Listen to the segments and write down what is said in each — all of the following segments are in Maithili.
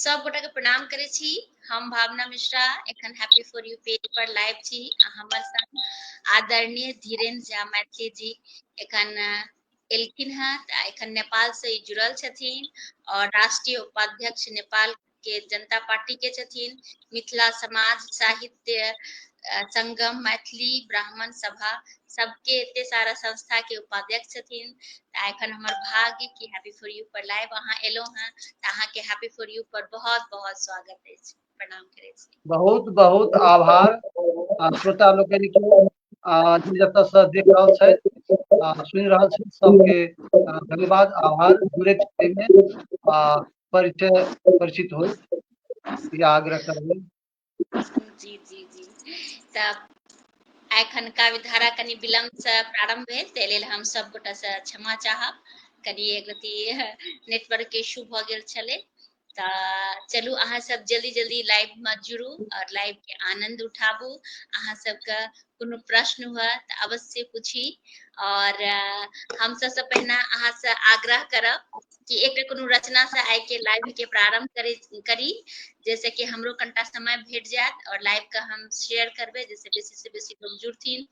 सब गोटा के प्रणाम करे छी। हम भावना मिश्रा एखन happy for U page per live छी। हमर संग आदरणीय धीरेन्द्र झा मैथिली जी एखन एलखिन हैं। एखन नेपाल से जुड़ल छथिन और राष्ट्रीय उपाध्यक्ष नेपाल के जनता पार्टी के छथिन। मिथिला समाज साहित्य संगम मैथिली ब्राह्मण सभा सबके एते सारा संस्था के उपाध्यक्ष छथिन। एखन हमर भाग्य कि happy for U per live अहाँ एलो हैं। अहाँ के हैप्पी फॉर यू पर बहुत बहुत स्वागत है। प्रणाम करे छी। बहुत बहुत आभार श्रोता लोकनि के जतऽ से देख रहल छै सुनि रहल छै सबके धन्यवाद आभार जुड़े में परिचित हो या आग्रह करबै। जी जी जी तब एखन काव्य धारा कनि विलम्ब से प्रारंभ भेल ताहि लेल हम सब गोटा से क्षमा चाहब। कनि एक रति नेटवर्क के इशू भ गेल छलै। चलू अहाँ सब जल्दी जल्दी लाइव में जुड़ू और लाइव के आनंद उठाबू। अहाँ सबके कोनो प्रश्न हुआ तो अवश्य पूछी और हम सबसे पहिने अहाँ से आग्रह करब कि एक कोनो रचना से आइ के लाइव के प्रारंभ करी जैसे कि हमरो कनिटा समय भेट जात और लाइव का हम शेयर करबे जैसे बेसी से बेसी लोग जुड़थिन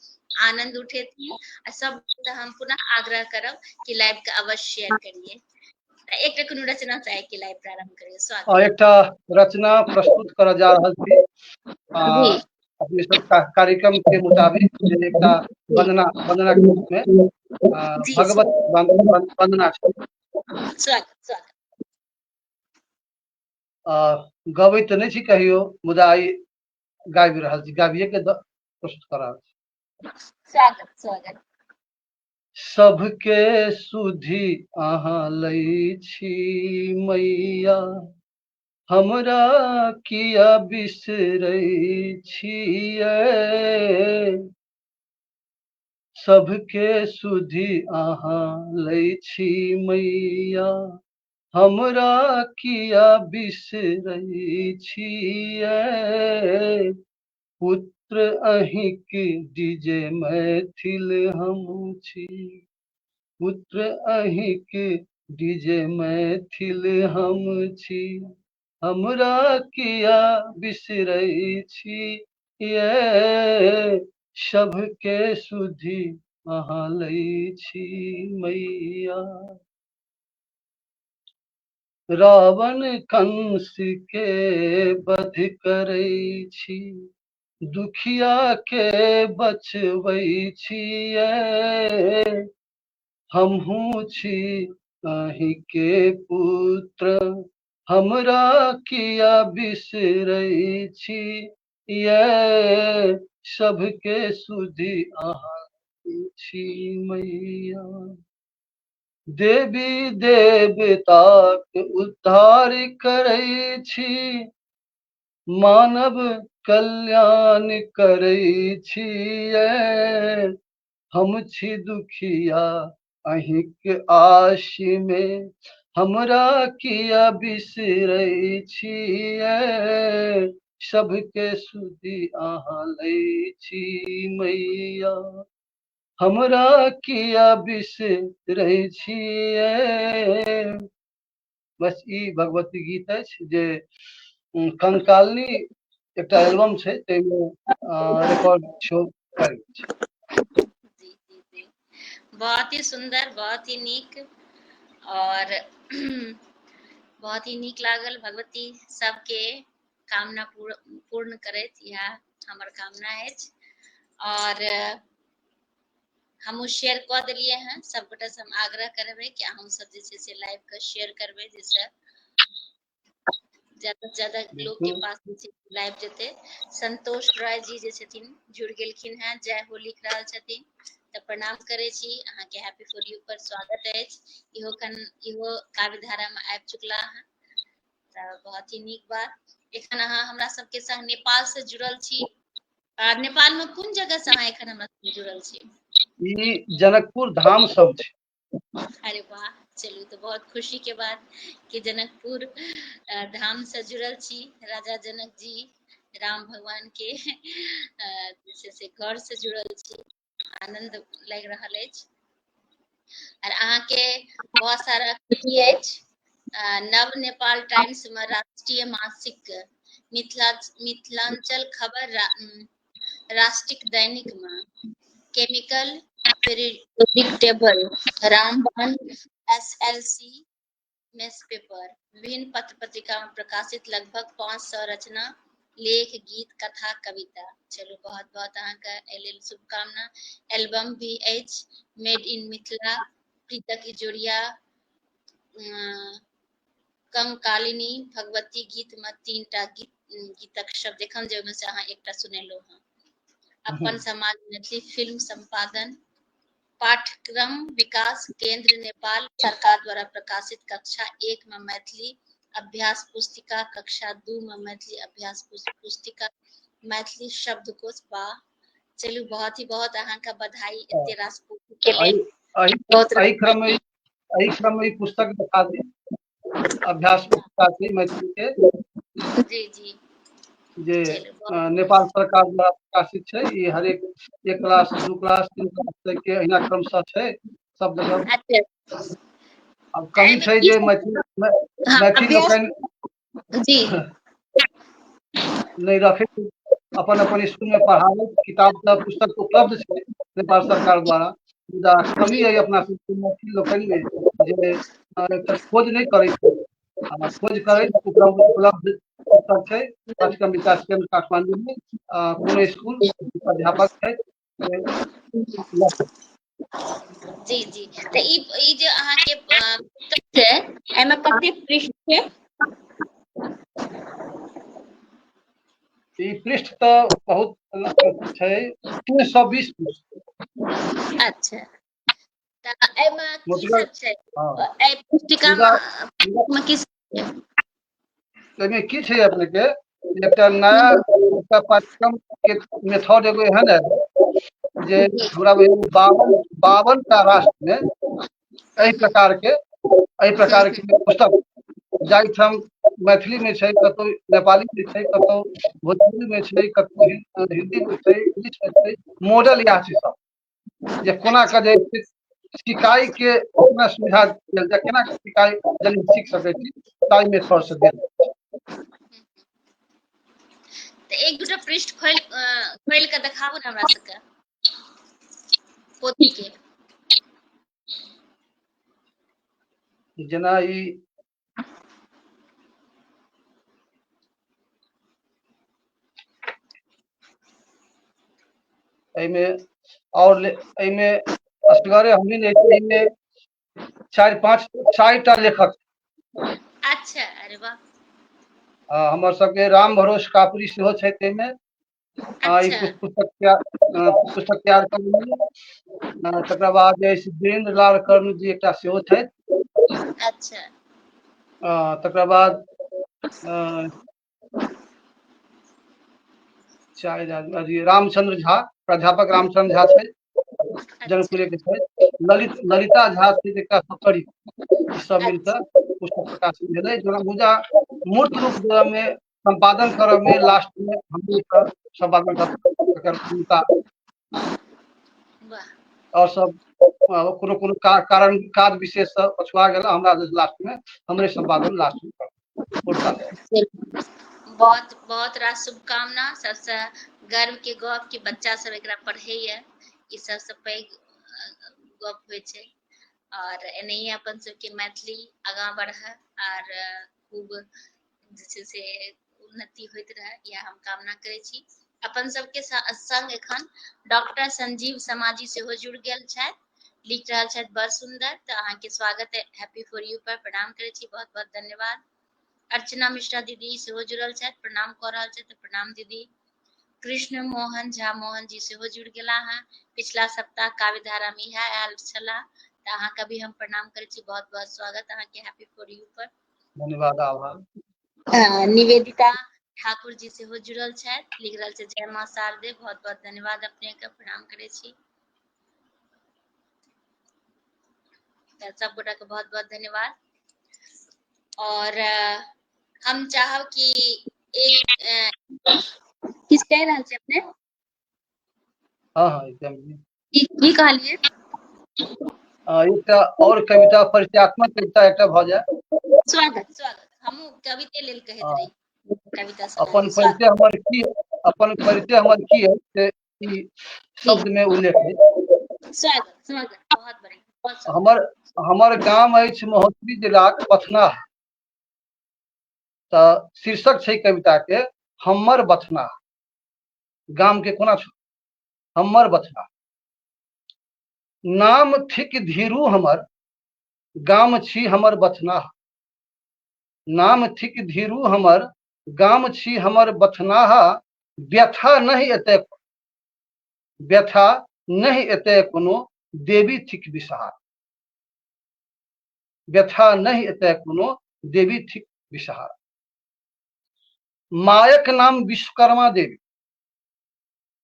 आनंद उठेथिन। सब हम पुनः आग्रह करब कि लाइव का अवश्य शेयर करिए। एक कोनो रचना से आइ के लाइव प्रारंभ करिए। स्वागत। एकटा रचना प्रस्तुत कर जा रहल छी अपने सब कार्यक्रम के मुताबिक एकटा वंदना के रूप में भगवत वंदना छै। स्वागत स्वागत। गबै तो नहीं छी कहियो मुदा आई गाबि रहल छी गाबिए के प्रस्तुत कर रहल छी। स्वागत स्वागत। सबके सुधि अहाँ लै छी मैया हमरा किया बिसरै छियै। सबके सुधि अहाँ लै छी मैया हमरा किया बिसरै छियै। पुत्र अहिंक डीजे मैथिल हम छी पुत्र अहिंक डीजे मैथिल हम छी हमरा किया बिसरै छियै। सबके सुधि अहाँ लै छी मैया। रावण कंस के वध करै छी दुखिया के बचबै छियै। हमहू छी अहीं के पुत्र हमरा किया बिसरै छियै। सबके सुधि अहाँ छी मैया। देवी देवताक उद्धार करै छी मानव कल्याण करै छियै। हम छी दुखिया अहिंक आश में हमरा किया बिसरै छियै। सबके सुधि अहाँ लै छी मैया हमरा किया बिसरै छियै। बस ई भगवती गीत अछि जे कंकालनी एकटा एल्बम छै ताहिमे रिकॉर्ड शो करै छै। बहुत ही सुंदर बहुत ही नीक और बहुत ही नीक लागल। भगवती सबके कामना पूर्ण करैत यह हमर कामना अछि। और हम शेयर कऽ देलिए हैं सब गोटा से हम आग्रह करबे कि हम सब जे से लाइव का शेयर करबे जैसे ज्यादा से ज्यादा लोग के पास लाइव जेते। संतोष राय जी जे छथिन जुड़ गेलखिन हैं जय हो लिख रहल छथिन तो प्रणाम करे छी। अहाँ के हैप्पी फॉर यू पर स्वागत है। इहो काव्य धारा में आबि चुकला हैं तो बहुत ही नीक बात। एखन अहाँ हमरा सबके संग नेपाल से जुड़ल छी। नेपाल में कौन जगह से अहाँ एखन हमरा संग जुड़ल छी? ई जनकपुर धाम सब छै। अरे वाह चलू तो बहुत खुशी के बात कि जनकपुर धाम से जुड़ल छी। राजा जनक जी राम भगवान के से घर से जुड़ल छी आनंद लग रहल अछि। और अहाँ के बहुत सारा खुशी अछि नव नेपाल टाइम्स में राष्ट्रीय मासिक मिथिलांचल खबर राष्ट्रिक दैनिक में केमिकल प्रेडिक्टेबल रामबाण SLC न्यूज़पेपर विभिन्न पत्र पत्रिका में प्रकाशित लगभग 500 रचना लेख गीत कथा कविता। चलो बहुत बहुत अहाँके लेल शुभकामना। एल्बम भी अछि मेड इन मिथिला, प्रीतक इजोरिया, कंकालिनी भगवती गीत में 3टा गीतक शब्द एखन जे ओहिमे से अहाँ एकटा सुनेलहुँ हँ। अपन समाज मैथिली फिल्म संपादन पाठ्यक्रम विकास केंद्र नेपाल सरकार द्वारा प्रकाशित कक्षा 1 में मैथिली अभ्यास पुस्तिका, कक्षा 2 में मैथिली अभ्यास पुस्तिका, मैथिली शब्दकोश। वाह, चलू बहुत ही बहुत अहाँके बधाई एते रास के लेल। एहि क्रम में पुस्तक दिखा दी अभ्यास पुस्तिका थी मैथिली के जी जी जे नेपाल सरकार द्वारा प्रकाशित छै। ई हर एक क्लास 2 क्लास 3 क्लास तक के अहिना क्रम से छै सब जगह। अब कमी छै जे मैथिली लोकनि जी नहीं रखे अपन अपन स्कूल में पढ़ावे किताब सब पुस्तक उपलब्ध छै नेपाल सरकार द्वारा। मुदा कमी है अपना मैथिली लोकनि में जे खोज नहीं करे छै। खोज करे उपलब्ध पुस्तक छै पाठ्यक्रम विकास केंद्र काठमांडू में कोनो स्कूल अध्यापक है। जी जी तो ई जे अहाँ के पुस्तक छै एमे कते पृष्ठ छै? ई पृष्ठ तो बहुत छै 320 पृष्ठ। अच्छा त एमे की सब छै? ए पुस्तिका में की सब छै? एमे की छै अपने के एकटा नया पाठ्यक्रम के मेथड एगो एहन है जे हमरा 52 टा राष्ट्र में एहि प्रकार के पुस्तक जाहिठाम मैथिली में छै, कतौ नेपाली में छै, कतौ भोजपुरी में छै, कतौ हिंदी में छै, इंग्लिश में छै। मॉडल या छै सब जे कोना के जे सिकाई के अपना सुविधा देल जाय, केना सिकाई जल्दी सीख सकै छी ताई मेथड से देल। तो एक दूटा पृष्ठ खोल के देखाबू ना हमरा सबके पोथी के। जेना ई और असगरे हमही नहीं में 4-5 लेखक। अच्छा, अरे वाह। हमर सबके राम भरोस कापुरी सेहो छै तेमे। ई पुस्तक तैयार करने तकर बाद वीरेंद्र लाल कर्ण जी एकटा सेहो छै। अच्छा तकर बाद रामचंद्र झा, प्राध्यापक रामचंद्र झा छै, जनकपुरे के छै। ललिता झा छै एकटा सत्तरी। ई सब मिलकर पुस्तक प्रकाशन भेलै। मुदा मूर्त रूप में संपादन करब में लास्ट में हमही संपादन भूमिका और सब कोनो कारण काज विशेष से पछुआ गेला हमरा लास्ट में हमरे संपादन लास्ट में। बहुत बहुत रास शुभकामना। सबसे गर्व के गप कि बच्चा सब एकरा पढ़ैया, ई सबसे पैघ गप होइ छै। और एनहिए अपन सबके मैथिली आगाँ बढ़े और खूब जे छै से उन्नति होइत रहे, यह हम कामना करै छी। अपन सबके संग एखन डॉक्टर संजीव समाजी सेहो जुड़ गेल छथि, लिख रहल छथि बड़ सुंदर। तो अहाँ के स्वागत है हैप्पी फॉर यू पर प्रणाम करै छी, बहुत बहुत धन्यवाद। अर्चना मिश्रा दीदी सेहो जुड़ल छथि, प्रणाम कऽ रहल छथि, प्रणाम दीदी। कृष्ण मोहन झा मोहन जी सेहो जुड़ गेला हैं, पिछला सप्ताह काव्य धारा में इएह आयल छला। तो अहाँ के भी हम प्रणाम करै छी, बहुत बहुत स्वागत अहाँ के हैप्पी फॉर यू पर। धन्यवाद आभार। निवेदिता ठाकुर जी सेहो जुड़ल छथि, लिख रहल छै जय मां शारदे, बहुत बहुत धन्यवाद अपने के प्रणाम करै छी। सब गोटा के बहुत बहुत धन्यवाद। और हम चाहब कि एक किस कह रहल छै अपने? हाँ एकदम की कहलिए? एकटा और कविता परिचयात्मक कविता एकटा भ जाय। स्वागत स्वागत हम कविते लेल कहत हाँ, रही कविता अपन सुना दी परिचय हमर की अपन परिचय हमर की है से ई शब्द में उल्लेख है। स्वागत स्वागत बहुत बढ़िया बहुत सुंदर हमर हमर गाम अछि महोत्तरी जिलाक पथना। तो शीर्षक छै कविता के हमर बथना। गाम के कोना छ हमर बथना। नाम थिक धीरू हमर गाम छी हमर बथना। नाम थिक धीरू हमर गाम छी हमर बथनाहा। व्यथा नहीं एते व्यथा नहीं एते कोनो देवी थिक विषहार। व्यथा नहीं एते कोनो देवी थिक विषहार। मायक नाम विश्वकर्मा देवी।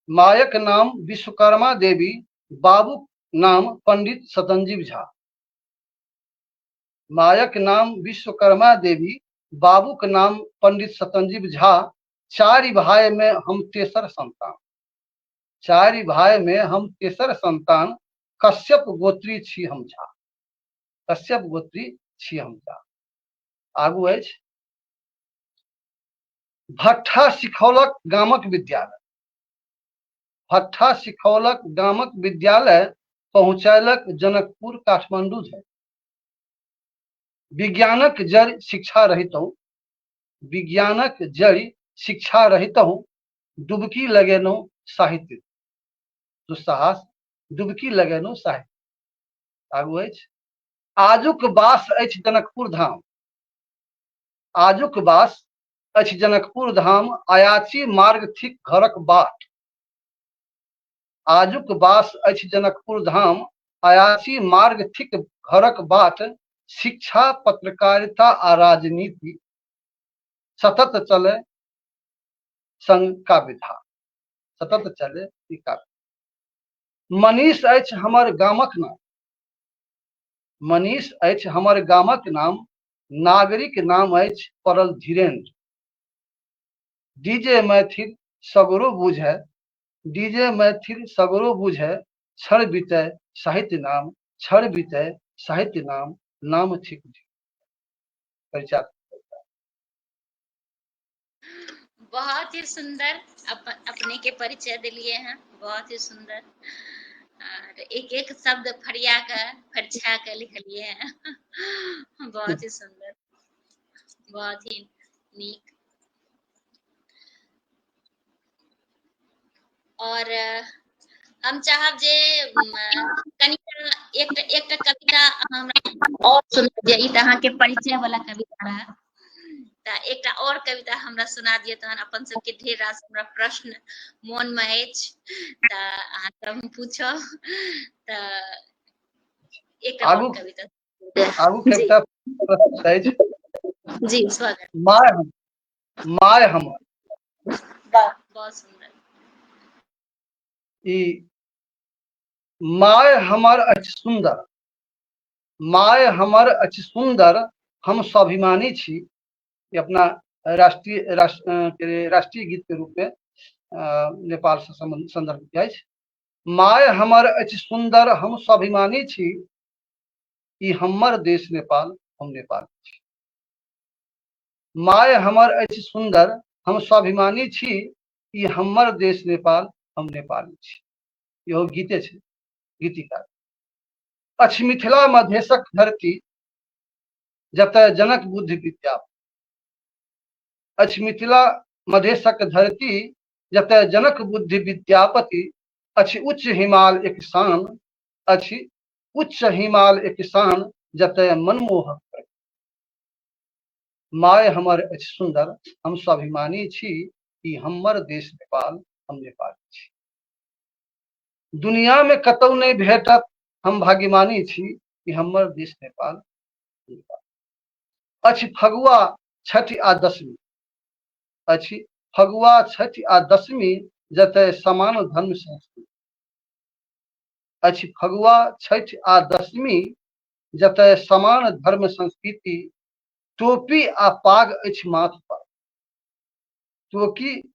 मायक नाम विश्वकर्मा देवी बाबू नाम पंडित सतंजीव झा। मायक नाम विश्वकर्मा देवी बाबू का नाम पंडित सतंजीव झा। चारि भाई में हम तेसर संतान। चारि भाई में हम तेसर संतान। कश्यप गोत्री छी हम झा। कश्यप गोत्री छी हम झा। आगू अछि भट्ठा सिखौलक गामक विद्यालय। भट्ठा सिखौलक गामक विद्यालय पहुँचैलक जनकपुर काठमांडू धरि। विज्ञानक जड़ शिक्षा रहितौ। विज्ञानक जड़ शिक्षा रहितौ। डुबकी लगेनौ साहित्य। दुस्साहस डुबकी लगेनौ साहित्य। आगू अछि आजुक वास अछि जनकपुर धाम। आजुक वास अछि जनकपुर धाम। अयाची मार्ग थिक घरक बाट। आजुक वास अछि जनकपुर धाम। अयाची मार्ग थिक घरक बाट। शिक्षा पत्रकारिता आ राजनीति सतत चले संग का विधा। सतत चले ई का। मनीष अछि हमर गामक नाम। मनीष अछि हमर गामक नाम। नागरिक नाम अछि पड़ल धीरेन्द्र। डीजे मैथिल सगरो बुझै। डीजे मैथिल सगरो बुझै। क्षण बीतै साहित्य नाम। क्षण बीतै साहित्य नाम। नाम थिक परिचय। बहुत ही सुंदर अपने के परिचय दिलिए हैं बहुत ही सुंदर और एक एक शब्द फरिया कर फरछा कर लिखलिए हैं बहुत ही सुंदर बहुत ही नीक और हम चाहब जे कनिका एक कविता हमरा और सुना दिया। ई त अहाँ के परिचय वाला कविता रहा त एकटा और कविता हमरा सुना दिया तहन अपन सबके ढेर रास हमरा प्रश्न मन में अछि त अहाँ से हम पूछब त एकटा और आगू कविता आगू जी कविता प्रस्तुत अछि जी स्वागत माय हमर। बहुत सुंदर ई माय हमर अछि सुंदर। माय हमर अछि सुंदर हम स्वाभिमानी छी। ये अपना राष्ट्रीय गीत के रूप में नेपाल से संदर्भित अछि। माय हमर अछि सुंदर हम स्वाभिमानी छी। ई हमर देश नेपाल हम नेपाली छी। माय हमर अछि सुंदर हम स्वाभिमानी छी। ई हमर देश नेपाल हम नेपाली छी। इहो गीते छै गीतिकार। अछि मिथिला मधेशक धरती जतय जनक बुद्ध विद्या। अछि मिथिला मधेशक धरती जतय जनक बुद्ध विद्यापति। अछि उच्च हिमाल एक शान। अछि उच्च हिमाल एक शान जतय मनमोहक। माय हमर अछि सुंदर हम स्वाभिमानी छी। ई हमर देश नेपाल हम नेपाली छी। दुनिया में कतौ नहीं भेटत हम भाग्यमानी छी। ई हमर देश नेपाल अछि फगुआ छठि आ दशमी। अछि फगुआ छठि आ दशमी जतय समान धर्म संस्कृति। अछि फगुआ छठि आ दशमी जतय समान धर्म संस्कृति। टोपी आ पाग अछि माथ पर।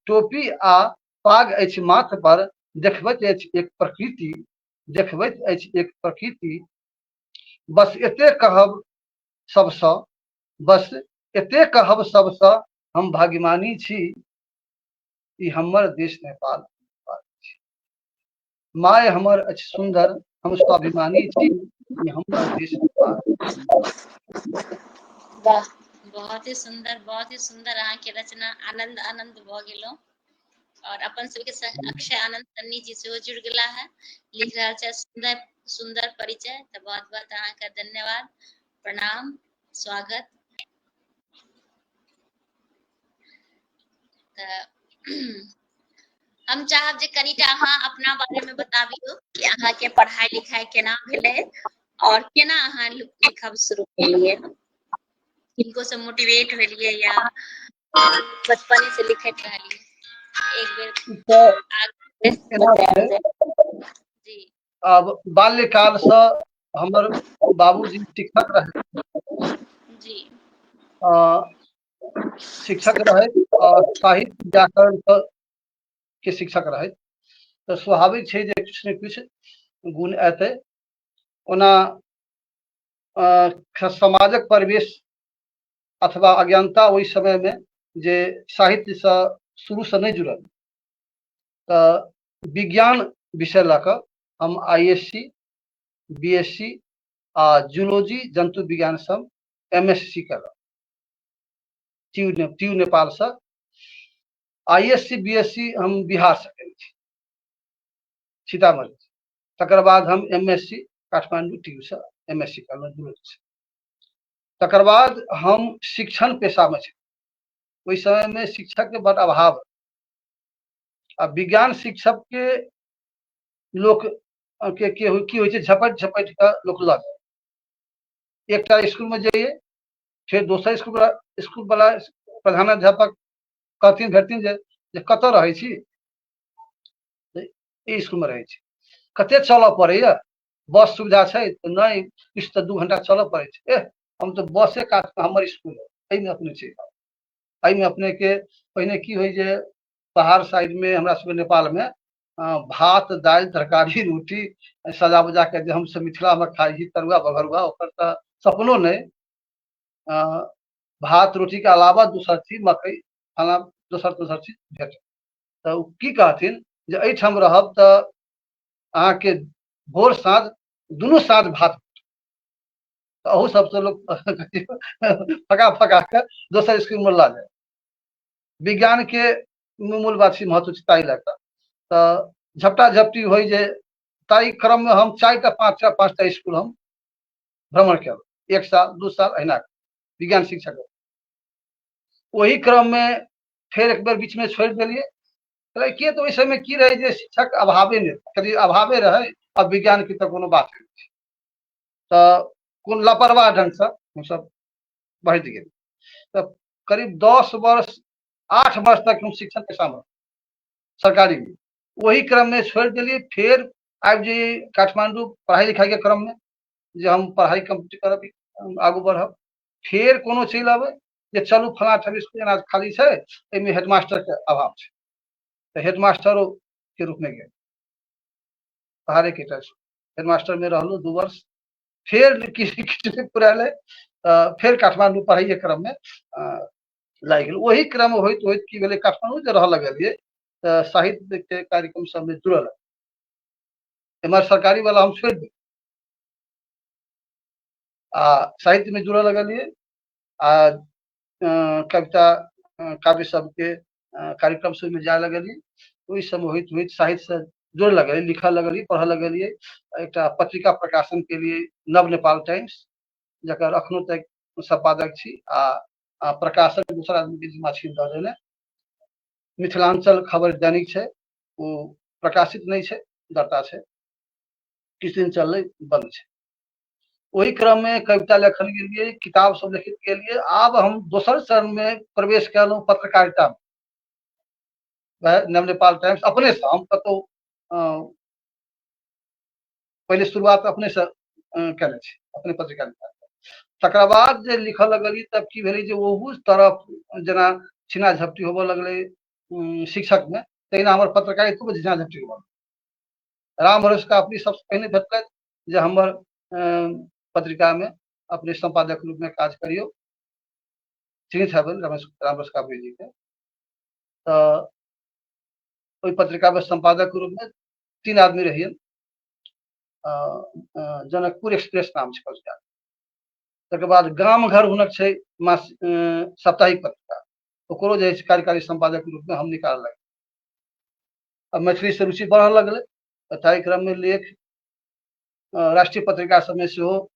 टोपी आ पाग अछि माथ पर। देखबैत अछि एक प्रकृति देखबैत अछि एक प्रकृति। बस एते कहब सबसँ बस एते कहब सबसँ हम भाग्यमानी छी, ई हमर देश नेपाल छी। माय हमर अछि सुंदर, हम स्वाभिमानी छी, ई हमर देश नेपाल। वाह, बहुत ही सुंदर अहाँ के रचना आनंद आनंद भ गेलो। और अपन सबके अक्षय आनंद सन्नी जी से जुड़ गेला है, लिख रहा है सुंदर सुंदर परिचय। तो बहुत बहुत अहाँ का धन्यवाद, प्रणाम, स्वागत। हम चाहब जे कनिटा अहाँ अपना बारे में बताबियो कि अहाँ के पढ़ाई लिखाई केना भेलै और केना अहाँ लिखब शुरू केलिए, किनको से मोटिवेट भेलिए या बचपने से लिखत रहलिए, एक बेर बताएल जाए। जी। अब बाल्यकाल से हमर बाबूजी शिक्षक रहे। जी। शिक्षक रहे और साहित्य व्याकरण के शिक्षक रहे, तो स्वाभाविक है जे किछु ने किछु गुण एतै। ओना समाजक परिवेश अथवा अज्ञानता ओहि समय में जे साहित्य से शुरू से नहीं जुड़ल, तो विज्ञान विषय लऽ कऽ हम ISC, BSc आ जूलॉजी जंतु विज्ञान सब MSc केलहुँ TU नेपाल से। ISC BSc हम बिहार से केने छी, सीतामढ़ी। तकर बाद हम MSc काठमांडू TU से MSc केलहुँ जूलॉजी से। तकर बाद हम शिक्षण पेशा में छी, ओहि समय में शिक्षक के बड़ अभाव, आ विज्ञान शिक्षक के लोक के की होइ छै, झपटि झपटि के लोक लग, एकटा स्कूल में जाइए, फिर दोसर स्कूल वाला प्रधानाध्यापक कहथिन भेटथिन जे कतऽ रहै छी, ई स्कूल में रहै छी। कते चलऽ पड़ैया, बस सुविधा छै तऽ नहीं, किछु तऽ 2 घंटा चलऽ पड़ै छै। हम तो बसे काट के हमर स्कूल है, एहिमे अपने छै। एहिमे अपने के पहिने की होइ जे पहाड़ साइड में हमरा सबके नेपाल में भात दालि तरकारी रोटी सजा बजा के जे हमसब मिथिला में खाइ छी, तरुआ बघरुआ, ओकर तऽ सपनो नहीं। भात रोटी के अलावा दोसर चीज मकई खाना दोसर चीज भेट। तो की कहथिन जे एहिठाम रहब तऽ अहाँ के भोर साँझ दुनू साँझ भात, अहू सबसे लोग फका फका के दोसर स्कूल में ला जाए। विज्ञान के मूल बात छै महत्व ताई लऽ कऽ, तऽ झपटा झपटी होइ जे ताई क्रम में हम 4टा 5टा स्कूल हम भ्रमण केलहुँ, 1 साल 2 साल अहिना विज्ञान शिक्षक। वही क्रम में फिर एक बेर बीच में छोड़ दिलिए, किए तऽ ओहि समय की रहे जे शिक्षक अभावे नहीं, कभी अभावे रहे, अब विज्ञान की तो कोनो बात नहीं, तो कोन लापरवाह ढंग से हम सब बढ़ गेल। तो करीब 10 वर्ष 8 वर्ष तक हम शिक्षण पेशा में सरकारी में, वही क्रम में छोड़ दिलिए। फिर आबि जाइए काठमांडू पढ़ाई लिखाई के क्रम में, जे हम पढ़ाई कंप्लीट करब आगू बढ़ब। फिर कोनो चलि आबे जे चलू फला ठन स्कूल एना खाली छै, एहिमे हेडमास्टर के अभाव छै, तो हेडमास्टरो के रूप में गए पहाड़े के हेडमास्टर में रहलू 2 वर्ष। फिर किछु पुराले, फिर काठमांडू पढ़ाई के क्रम में लागि गेल। वही क्रम होइत होइत की भेलै, काठमांडू जे रह लगलिए तऽ साहित्य के कार्यक्रम सब में जुड़ल, एमहर सरकारी वाला हम छोड़ दी आ साहित्य में जुड़े लगलिए। आ कविता काव्य सबके कार्यक्रम सब में जाए लगलिए। ओहि समय होइत होइत साहित्य से जुड़े लगलिए, लिखऽ लगलिए, पढ़ऽ लगलिए। एक पत्रिका प्रकाशन के लिए नव नेपाल टाइम्स, जकर अखनो तक संपादक छी, आ प्रकाशक दूसर आदमी के जिम्मा छीन दऽ देने। मिथिलांचल खबर दैनिक छै, वो प्रकाशित नहीं छै, दरता छै, किछु दिन चललै बंद छै। वही क्रम में कविता लेखन के लिए, किताब सब लिखित के लिए आब हम दोसर चरण में प्रवेश केलहुँ पत्रकारिता में। वह नव नेपाल टाइम्स अपने से हम कतौ पहले शुरुआत अपने से केने छी, अपने पत्रिका लिखा। तकर बाद जे लिखऽ लगलिए तब की भेलै जे ओहू तरफ जेना छीना झपटी होबऽ लगलै शिक्षक में, तहिना हमर पत्रकारितो में छीना झपटी होबऽ लगलै। राम भरोसे का अपनी सबसे पहिने भेटलथि जे हमर पत्रिका में अपने संपादक रूप में काज करियौ। चिन्हित हेबन रामरस काबू जी के। तो ओहि पत्रिका में संपादक के रूप में 3 आदमी रहियन। जनकपुर एक्सप्रेस नाम छै पत्रिका। तकर बाद गाम घर हुनक छै साप्ताहिक पत्रिका, ओकरो जे छै कार्यकारी संपादक के रूप में हम निकाललक। अब मैथिली से रुचि बढ़ लगल, ताहि क्रम में लेख राष्ट्रीय पत्रिका सब में सेहो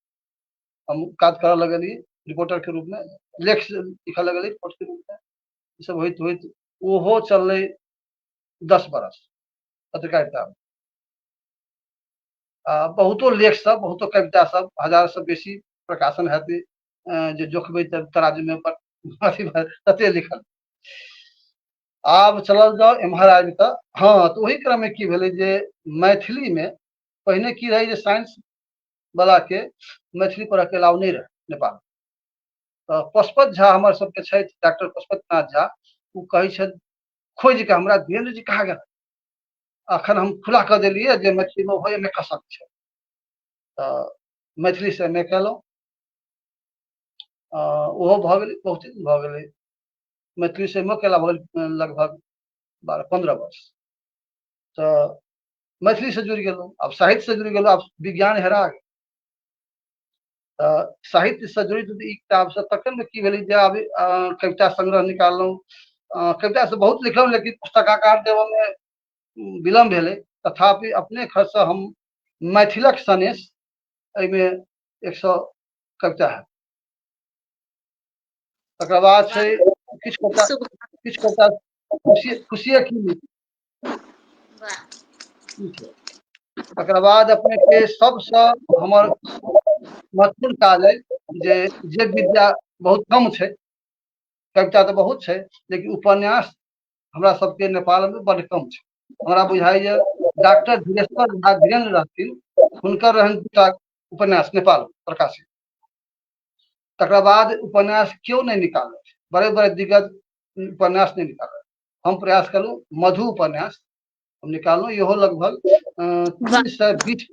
हम काज करऽ लगलिए रिपोर्टर के रूप में, लेख लिखऽ लगलिए रिपोर्ट के रूप में। ई सब होइत होइत ओहो चललै 10 बरस पत्रकारिता में। बहुतो लेख सब, बहुतो कविता सब, 1000 से बेसी प्रकाशन हेतै जे जोखबै तराजू में तते लिखल। आब चलल जाओ एम्हर आबि कऽ। हाँ, तो वही क्रम में की भेलै जे मैथिली में पहिने की रहे जे साइंस वाला के मैथिली पढ़ऽ के अलाउ नहीं रहे नेपाल। तो पशुपत झा हमर सबके छथि, डॉक्टर पशुपत नाथ झा, ओ कहै छथि खोज के हमरा वीरेंद्र जी कहाँ गेल, अखन हम खुला कऽ देलियै जे मैथिली में होय में कसक छै। तो मैथिली से एम ए केलहुँ, ओहो भऽ गेलै, बहुत दिन भऽ गेलै। मैथिली से एम ए केला भऽ गेल लगभग 12-15 वर्ष। तो मैथिली से जुड़ि गेलहुँ, अब साहित्य से जुड़ि गेलहुँ, अब विज्ञान हेरा गेल। साहित्य से जुड़ित ई किताब से तखन में की भेलै जे आब कविता संग्रह निकाललहुँ। कविता से बहुत लिखलहुँ, लेकिन पुस्तकाकार देबऽ में विलम्ब भेलै। तथापि अपने खर्च से हम मैथिलक सनेश एहिमे 100 कविता है। तकर बाद छै किछु कविता खुशिये की लिखी। तकर बाद अपने के सबसे हमर महत्वपूर्ण काज है जे विद्या बहुत कम छै। कविता तो बहुत छै, लेकिन उपन्यास हमरा सबके नेपाल में बड़ कम छै। हमरा बुझाइ जे डॉक्टर धीरेश्वर झा धीरेन्द्र रहथिन, हुनकर रहन 2टा उपन्यास नेपाल में प्रकाशित। तकर बाद उपन्यास क्यों नहीं निकालल, बड़े बड़े दिग्गज उपन्यास नहीं निकालल। हम प्रयास करूँ, मधु उपन्यास हम निकालू, इहो लगभग 320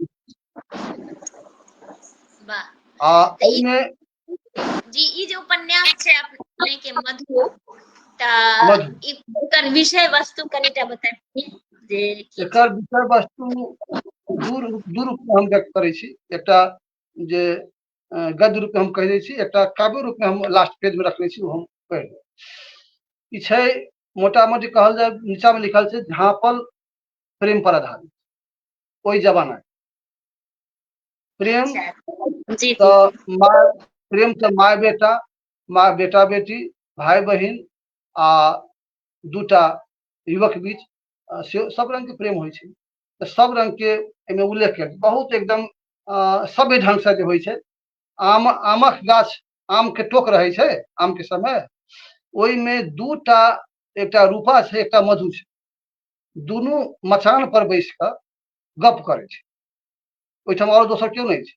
जी ई जो उपन्यास छै अपने के मधु, एकर विषय वस्तु कनिटा बताइए जे एकर विषय वस्तु दू रूप में हम व्यक्त करै छी। एकटा जे गद्य रूप में हम कह दै छी, एकटा काव्य रूप में हम लास्ट पेज में रखने छी, वो हम पढ़ि देब। ई छै मोटा मोटी कहल जाए, नीचा में लिखल छै झाँपल प्रेम पर आधारित। ओई जमाना प्रेम तो प्रेम से माय बेटा, माँ बेटा बेटी, भाई बहिन आ 2टा युवक बीच सब रंग के प्रेम होइ छै। तो सब रंग के एमे उल्लेख है, बहुत एकदम सभ्य ढंग से जे होइ छै। आमक गाछ, आम के टोक रहे छै आम के समय, ओई में 2टा, एकटा रूपा छै एकटा मधु छै, दुनू मचान पर बैस कऽ गप करे छै। ओहिठाम और दोसर क्यों नहीं छै।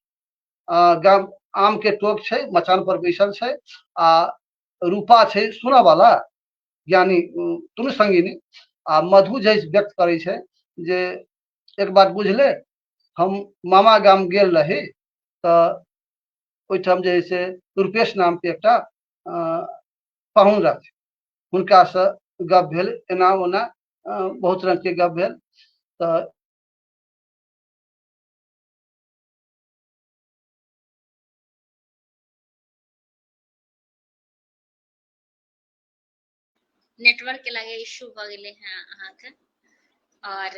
आम के टोक छै, मचान पर बैसल छै, आ रूपा छै सुनऽ वाला ज्ञानी, दुनू संगिनी। आ मधु जे व्यक्त करे छै जे एक बात बुझले, हम मामा गाम गेल रही, तो ओहिठाम जे से रूपेश नाम के एकटा पाहुन रहथिन, हुनका से गप भेल, एना ओना बहुत रंग के गप भेल। तो नेटवर्क के लगे इश्यू भ गेले हैं अहाँ के। और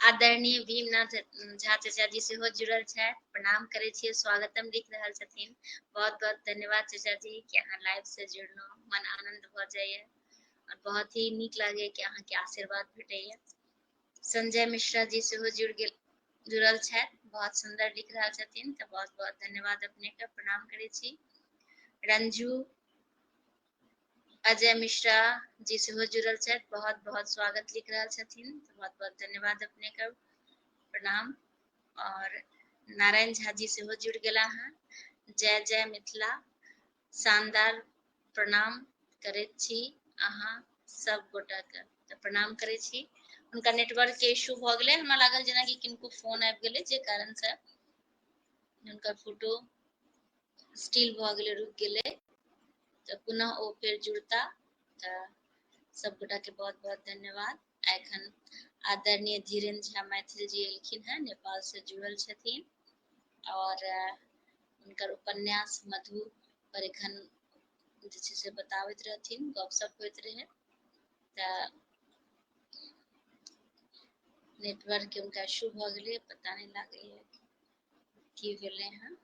आदरणीय भीमनाथ झा चाचा जी सेहो जुड़ल छै, प्रणाम करे छियै, स्वागतम लिख रहल छथिन। बहुत बहुत धन्यवाद चाचा जी कि अहाँ लाइव से जुड़नो, मन आनंद भ जाइए और बहुत ही नीक लागे कि अहाँ के आशीर्वाद भेटैया। संजय मिश्रा जी सेहो जुड़ल छै, बहुत सुंदर लिख रहल छथिन, तो बहुत बहुत धन्यवाद अपने के, प्रणाम करे छी। रंजू अजय मिश्रा जी सेहो जुड़ल छै, बहुत बहुत स्वागत लिख रहल छथिन, बहुत बहुत धन्यवाद अपने के, प्रणाम। और नारायण झा जी सेहो जुड़ गेला हैं, जय जय मिथिला, शानदार, प्रणाम करे छी अहाँ सब गोटा के, तो प्रणाम करे छी। उनका नेटवर्क के इश्यू भ गेले, हमरा लागल जेना कि किनको फोन आबि गेले, जे कारण से उनका फोटो स्टिल भ गेले, रुक गेले। तो पुनः ओ फिर जुड़ता। तो सब गोटा के बहुत बहुत धन्यवाद। एखन आदरणीय धीरेन्द्र झा मैथिल जी एलखिन हैं, नेपाल से जुड़ल छथिन और उनकर उपन्यास मधु पर एखन जे छै से बताबैत रहथिन, गपशप होइत रहे। तऽ नेटवर्क के उनका इशू भ गेलै, पता नहीं लागैए की भेलै हैं।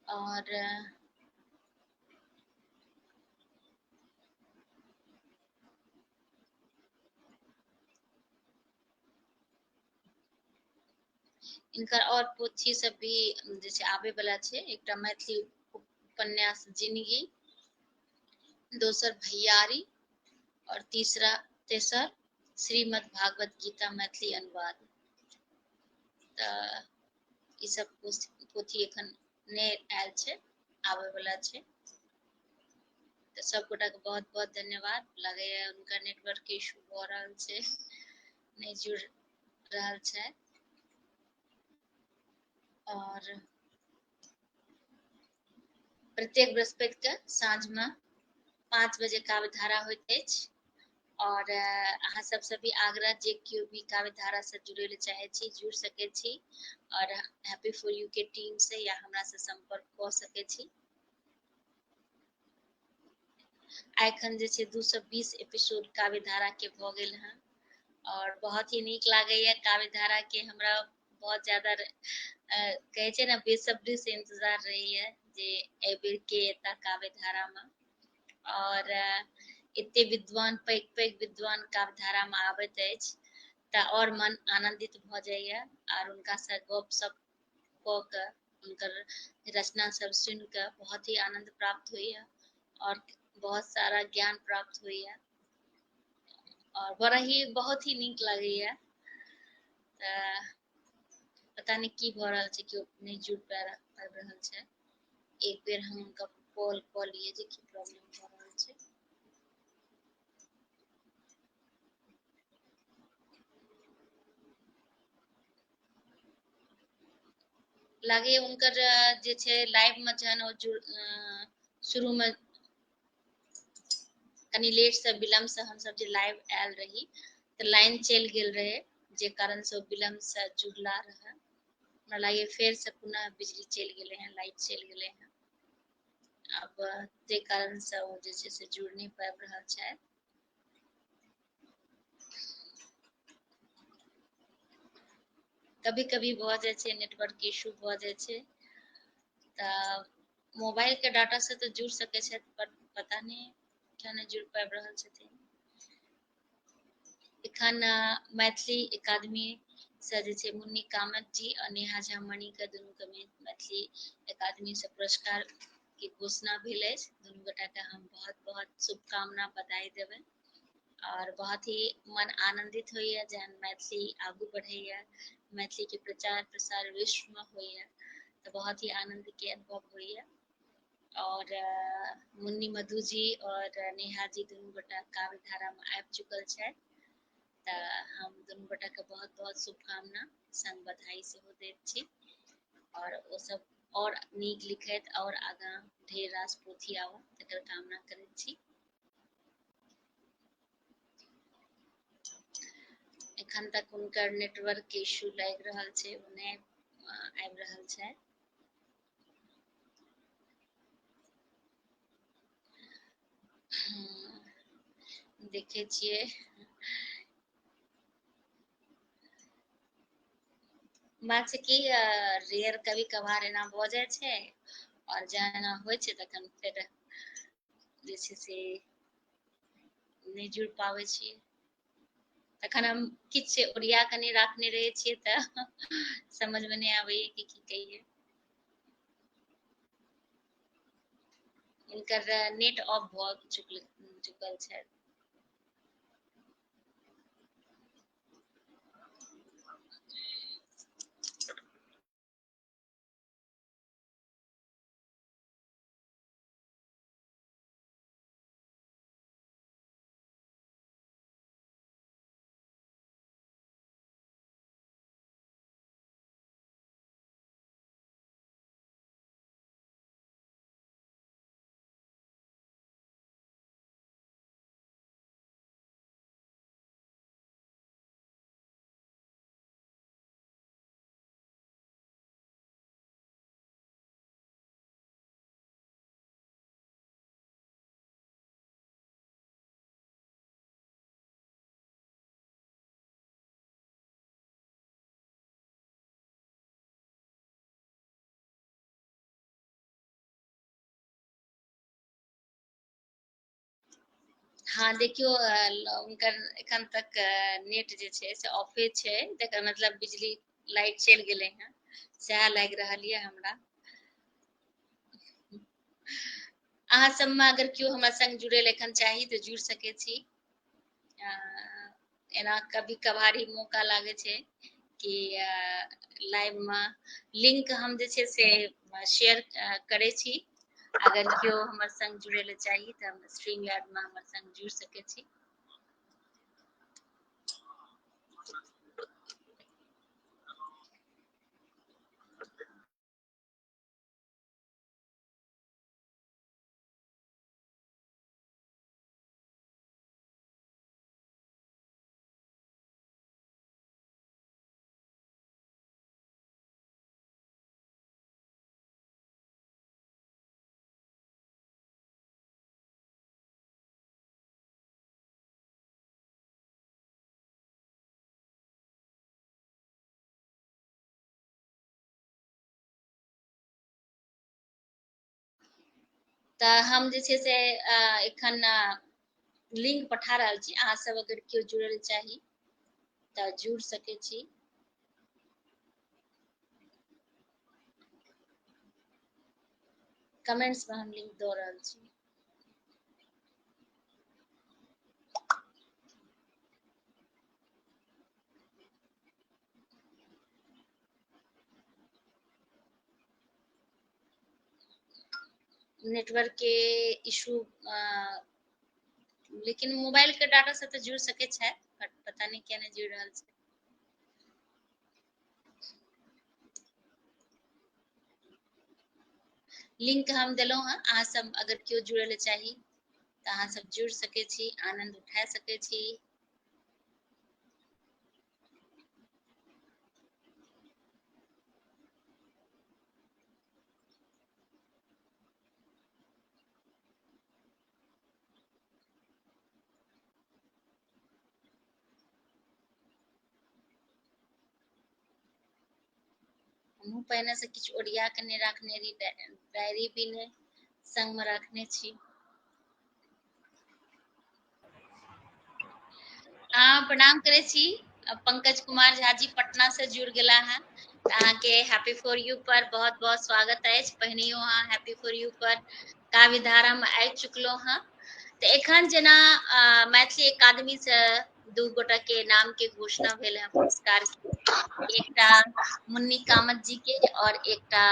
और इनकर और पोथी सब भी जे छै आबै वाला छै। एकटा मैथिली उपन्यास जिंदगी, दोसर भैयारी और तेसर श्रीमद् भागवत गीता मैथिली अनुवाद। तऽ ई सब पोथी एखन नहि आयल छै, आबै वाला छै। तो सब गोटा के बहुत बहुत धन्यवाद। लगैया उनका नेटवर्क के इशू भ रहल छै, नहीं जुड़ रहल छै। और प्रत्येक बृहस्पति के साँझ में 5 बजे काव्य धारा होइत अछि। और अहाँ सबसे भी आग्रह, जे केओ भी काव्य धारा से जुड़े ले चाहे छी जुड़ सके छी और हैप्पी फॉर यू के टीम से या हमरा से संपर्क क सके छी। एखन जे छै 220 एपिसोड काव्य धारा के भ गेल हैं और बहुत ही नीक लागैया काव्य धारा के। हमरा बहुत ज्यादा कहे छै ना, बेसब्री से इंतजार रहैया जे एबेर के एता काव्य धारा में। और एते विद्वान पैघ पैघ विद्वान काव्य धारा में आबैत अछि तऽ और मन आनंदित भ जाइया और उनका से गप सप क के उनकर रचना सब सुन के बहुत ही आनंद प्राप्त होइया और बहुत सारा ज्ञान प्राप्त होइया और बड़ा ही बहुत ही नीक लागैया। पता नहीं की भ रहल छै, केओ नहीं जुड़ पाबि रहल छै। एक बेर हम उनका कॉल क लिए जे की प्रॉब्लम भ रहल छै। लागे उनकर जे छै लाइव में जहन शुरू में कनी लेट से विलम्ब से हम सब जे लाइव आयल रही तऽ लाइन चलि गेल रहे, जे कारण से विलम्ब से जुड़ला रहे। हमरा लागे फेर से पुनः बिजली चलि गेले हैं, लाइट चलि गेले हैं। अब जे कारण से वो जे छै से जुड़ नहीं पाबि रहल छै। कभी कभी भ जाय छै नेटवर्क के इशू भ जाय छै। तऽ मोबाइल के डाटा से तो जुड़ सके छै, पर पता नहीं क्या नहीं जुड़ पाबि रहल छथिन। एखन मैथिली अकादमी से जे छै मुन्नी कामत जी और नेहा झा मणि के दुनू के मैथिली अकादमी से पुरस्कार के घोषणा भेल अछि। दुनू गोटा के हम बहुत बहुत शुभकामना बधाई देबनि और बहुत ही मन आनंदित होइया जहन मैथिली आगू बढ़ैया, मैथिली के प्रचार प्रसार विश्व में होइया तो बहुत ही आनंद के अनुभव होइया। और मुन्नी मधु जी और नेहा जी दुनू गोटा काव्य धारा में आबि चुकल छै। तऽ हम दुनू गोटा के बहुत बहुत शुभकामना संग बधाई सेहो दैत छी और ओ सब और नीक लिखैत और आगाँ ढेर रास पोथी आबऽ तकर कामना करैत छी। एखन तक हुनकर नेटवर्क के इशू लागि रहल छै, ओ नहि आबि रहल छै। देखे छियै बात छै कि रेयर कभी कभार एना भ जाय छै और जेना होइ छै तखन फेर जे छै से नहीं जुड़ पाबै छियै। तखन हम किछु ओरिया के नहीं राखने रहे छियै तऽ समझ में नहीं आबैया कि की कहिए। इनकर नेट ऑफ भ चुकल छै। हाँ देखियो उनकर एखन तक नेट जे छै से ऑफे छै, तकर मतलब बिजली लाइट चलि गेलै हैं, सएह लागि रहल यऽ हमरा। अहाँ सबमे अगर केओ हमरा संग जुड़े ले एखन चाही तऽ जुड़ि सकै छी। एना कभी कभार ही मौका लागे छै कि लाइव में लिंक हम जे छै से शेयर करै छी। अगर केओ हमर संग जुड़े ले चाही तऽ हम स्ट्रीम यार्ड में हमर संग जुड़ि सकै छी। तऽ हम जे छै से एखन लिंक पठा रहल छी, अहाँ सब अगर केओ जुड़े चाही तऽ जुड़ सकै छी। कमेंट्स में हम लिंक दऽ रहल छी। नेटवर्क के इशू लेकिन मोबाइल के डाटा से तो जुड़ सके छै, बट पता नहीं क्या नहीं जुड़ रहल छै। लिंक हम देलहुं हैं, अहाँ सब अगर केओ जुड़े ले चाही तऽ अहाँ सब जुड़ सके छी, आनंद उठा सके छी। हमहूँ पहिने से किछु ओरिया के नहीं रखने रही, डायरी भी नहीं संग में रखने छी। प्रणाम करे छी। पंकज कुमार झा जी पटना से जुड़ गेला हैं, अहाँ के हैप्पी फॉर यू पर बहुत बहुत स्वागत है। पहिनियो अहाँ हैप्पी फॉर यू पर काव्य धारा में आबि चुकलो हैं। तो एखन जेना मैथिली अकादमी से दू गोटा के नाम के घोषणा भेल है पुरस्कार के, एकटा मुन्नी कामत जी के और एकटा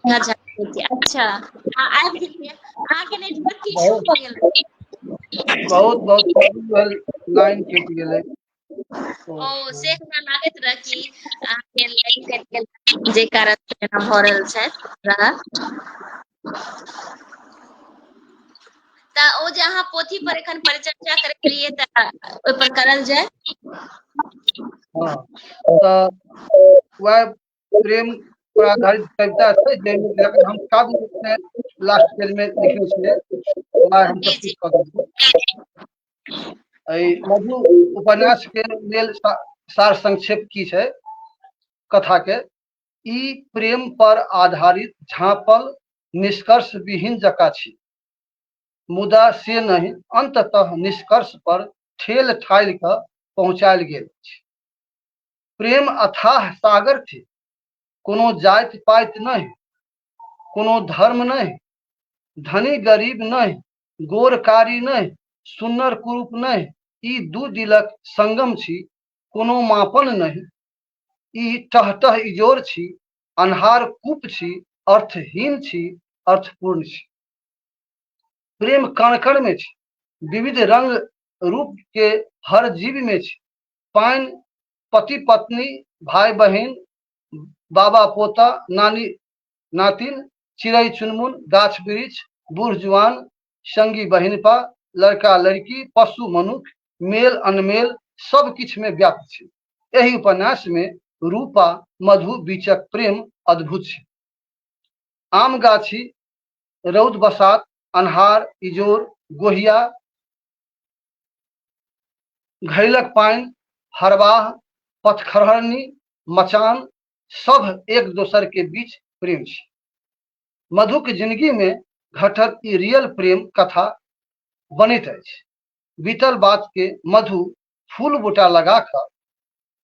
अच्छा आबि गेलियै, अहाँके नेटवर्क के इशू भऽ गेल बहुत बहुत लाइन कटि गेलै। ओ से हमरा लागैत रह कि अहाँके लाइन कटि गेल, जे कारण एना भऽ रहल छै। तऽ ओ जे अहाँ पोथी पर एखन परिचर्चा करैत रहियै तऽ ओहि पर करल जाय। हाँ, तऽ वह प्रेम पर आधारित कविता छै, जखन हम काव्य रूप में लास्ट पेज में लिखने छलियै, वह हम जी प्रस्तुत जी कऽ देलियै। मधु उपन्यास के लेल सार संक्षेप की छै कथा के, ई प्रेम पर आधारित झाँपल निष्कर्ष विहीन जकाँ छी, मुदा से नहीं अंततः निष्कर्ष पर ठेल ठालि कऽ पहुँचायल गेल अछि। प्रेम अथाह सागर थी, कोनो जाति पाति नहीं, कोनो धर्म नहीं, धनी गरीब नहीं, गोर कारी नहीं, सुन्नर कुरूप नहीं, ई दू दिलक संगम छी, कोनो मापन नहीं, ई टहटह इजोर छी, अन्हार कूप छी, अर्थहीन छी, अर्थपूर्ण छी। प्रेम कण कण में छी, विविध रंग रूप के हर जीव में छी, पानि पति पत्नी भाई बहन बाबा पोता नानी नातिन, चिड़ै चुनमुन गाछ वृक्ष बूढ़ जुआन संगी बहिनपा लड़का लड़की पशु मनुख मेल अनमेल सब किछ में व्याप्त छै। एहि उपन्यास में रूपा मधु बीचक प्रेम अद्भुत छै। आम गाछी रौद बसात अन्हार इजोर गोहिया घैलक पानि हरबाह पथखरहरनी मचान सब एक दोसर के बीच प्रेम छी। मधु के जिंदगी में घटल ई रियल प्रेम कथा बनैत अछि। बीतल बात के मधु फूल बूटा लगा कर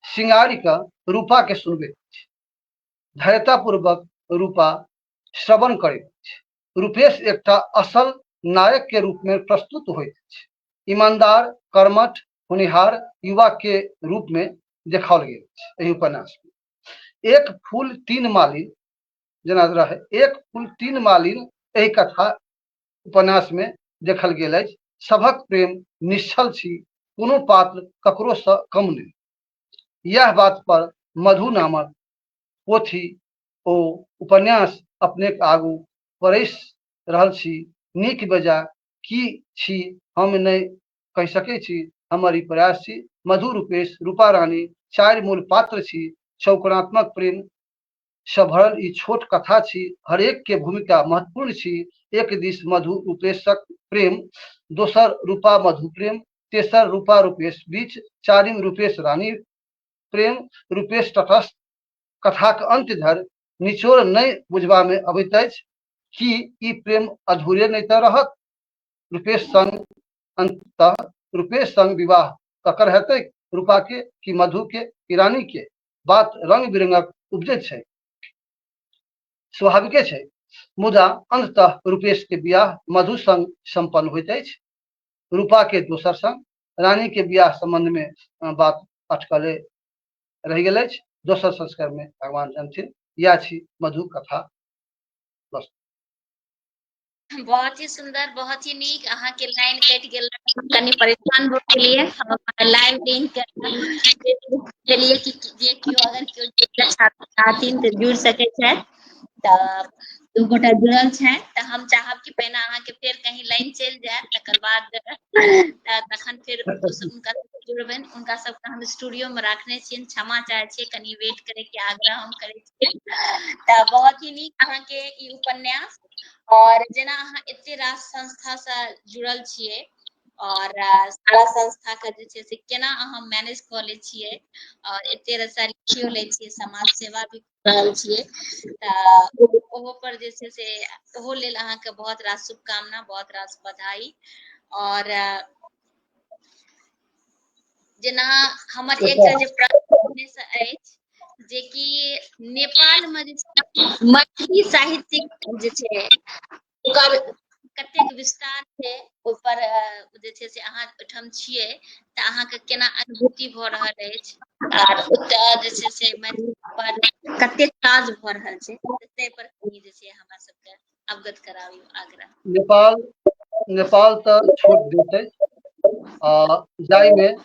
सिंगारी का रूपा के सुनबैत अछि। धैर्यतापूर्वक रूपा श्रवण करैत अछि। रूपेश एकटा असल नायक के रूप में प्रस्तुत होइत अछि। ईमानदार, कर्मठ, होनिहार युवा के रूप में देखाओल गेल अछि एहि उपन्यास में। एक फूल तीन मालिन जेना रहे, एक फूल तीन मालिन एहि कथा उपन्यास में देखल गेल अछि। सभक प्रेम निश्चल छी, कोनो पात्र ककरो सँ कम नहीं। यह बात पर मधु नामक पोथी ओ उपन्यास अपने आगू परेस रहल छी। नीक बेजाय की छी हम नहीं कहि सकै छी, हमर ई प्रयास छी। मधु, रूपेश, रूपा रानी चारि मूल पात्र छी। चौकड़ात्मक प्रेम से भरल ई छोट कथा छी। हरेक के भूमिका महत्वपूर्ण छी। एक दिस मधु रूपेशक प्रेम, दोसर रूपा मधु प्रेम, तेसर रूपा रूपेश बीच, चारिम रूपेश रानी प्रेम। रूपेश तटस्थ, कथाक अंत धरि निचोड़ नहीं बुझबा में अबैत अछि कि ई प्रेम अधूरे नहीं तऽ रहत। रूपेश संग अंततः रूपेश संग विवाह ककर हेतै, रूपा के कि मधु के कि रानी के? बात रंग बिरंगक उपजैत छै, स्वाभाविके छै। मुदा अंततः रूपेश के बियाह मधु संग संपन्न होइत अछि। रूपा के दोसर संग, रानी के बियाह संबंध में बात अटकले रहि गेल अछि। दोसर संस्कार में भगवान जानथिन। यह छी मधु कथा। बस। बहुत ही सुंदर, बहुत ही नीक। अहाँ के लाइन कट गेल, कनी परेशान हो गेलिए। हम लाइव लिंक के लिए कि जे केओ अगर केओ जुड़ना चाहथिन तऽ जुड़ सकै छै। तऽ दू गोटा जुड़ल छै, तऽ हम चाहब कि पहिने अहाँ के फेर कहीं लाइन चलि जाय, तकर बाद तखन फिर उनका जुड़बनि। उनका सबके हम स्टूडियो में राखने छियनि, क्षमा चाहे छियै, कनी वेट करे के आग्रह हम करै छियै। तऽ बहुत ही नीक अहाँ के ई उपन्यास। और जेना अहाँ एते रास संस्था से जुड़ल छियै, और सारा संस्था के जे छै से केना अहाँ मैनेज कऽ लै छियै, और एते रास लिखियो लै छियै, समाज सेवा भी कर रहल छियै, तऽ ओहो पर जे छै से ओहो लेल अहाँ के बहुत रास शुभकामना, बहुत रास बधाई। और जेना हमर एकटा जे प्रश्न से अछि, जे कि नेपाल में जे छै मैथिली साहित्यिक जे छै ओकर कतेक विस्तार छै, ओहि पर जे छै से अहाँ ओहिठाम छियै तऽ अहाँके केना अनुभूति भऽ रहल अछि, आर ओतऽ जे छै से मैथिली पर कतेक काज भऽ रहल छै, ताहि पर कनी जे छै हमरा सबके अवगत कराबियौ आग्रह। नेपाल तऽ छोट देश अछि, जाहि में